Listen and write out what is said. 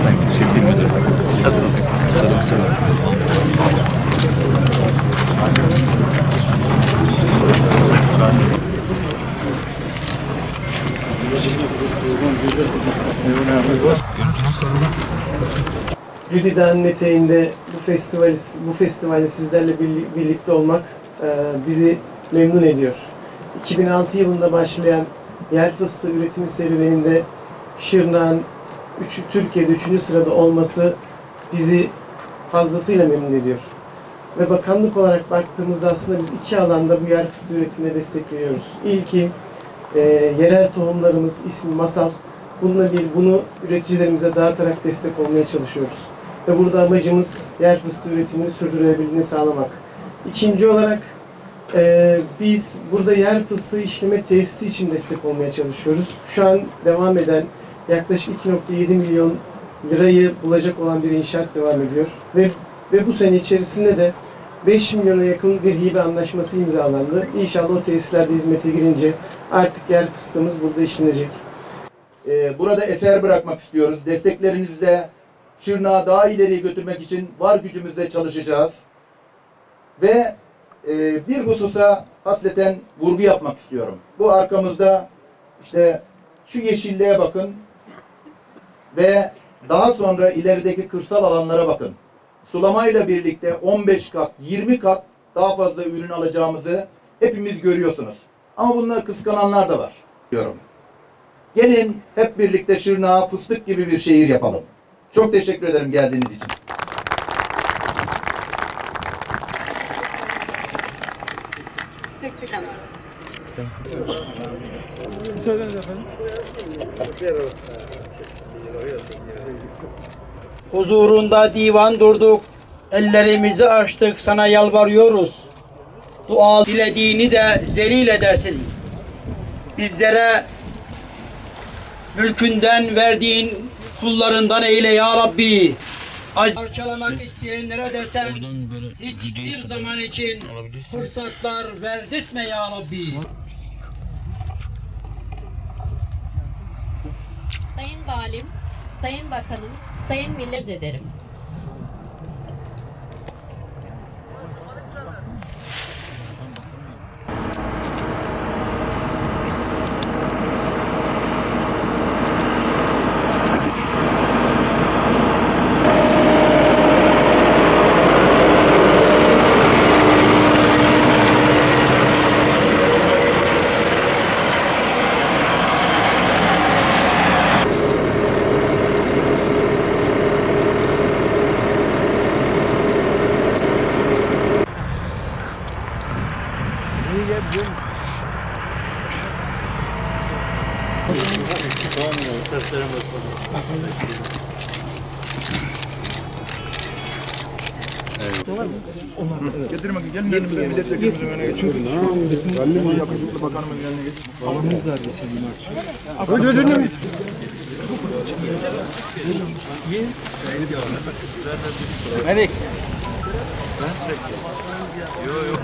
Sanki çekeyim müdür. Nasıl? Güdü Dağı'nın eteğinde bu festivalde sizlerle birlikte olmak bizi memnun ediyor. 2006 yılında başlayan yer fıstığı üretimi serüveninde Şırnak'ın Türkiye'de 3. sırada olması bizi fazlasıyla memnun ediyor. Ve bakanlık olarak baktığımızda aslında biz iki alanda bu yer fıstığı üretimine destek veriyoruz. İlki yerel tohumlarımız ismi Masal. Bunu üreticilerimize dağıtarak destek olmaya çalışıyoruz. Ve burada amacımız yer fıstığı üretimini sürdürülebilirliğini sağlamak. İkinci olarak biz burada yer fıstığı işleme tesisi için destek olmaya çalışıyoruz. Şu an devam eden yaklaşık 2,7 milyon lirayı bulacak olan bir inşaat devam ediyor. Ve bu sene içerisinde de 5 milyona yakın bir hibe anlaşması imzalandı. İnşallah o tesislerde hizmete girince artık yer fıstığımız burada işlenecek. Burada eser bırakmak istiyoruz. Desteklerinizle Şırnak'ı daha ileriye götürmek için var gücümüzle çalışacağız. Ve bir hususa hasreten vurgu yapmak istiyorum. Bu arkamızda işte şu yeşilliğe bakın ve daha sonra ilerideki kırsal alanlara bakın. Sulamayla birlikte 15 kat, 20 kat daha fazla ürün alacağımızı hepimiz görüyorsunuz. Ama bunları kıskananlar da var diyorum. Gelin hep birlikte Şırnak'a fıstık gibi bir şehir yapalım. Çok teşekkür ederim geldiğiniz için. Huzurunda divan durduk, ellerimizi açtık, sana yalvarıyoruz. Dua dilediğini de zelil edersin. Bizlere mülkünden verdiğin kullarından eyle ya Rabbi. Parçalamak isteyenlere desen hiçbir zaman için fırsatlar verdirtme ya Rabbi. Sayın Valim, Sayın Bakanım, Sayın Millet ederim. Getirin bakayım, gelin önümüze milletvekilimizin önüne geçin. Şu yakışıklı bakanımın yanına geçin. Abimiz var geçelim akşam. Melik. Ben çekeyim. Yok yok.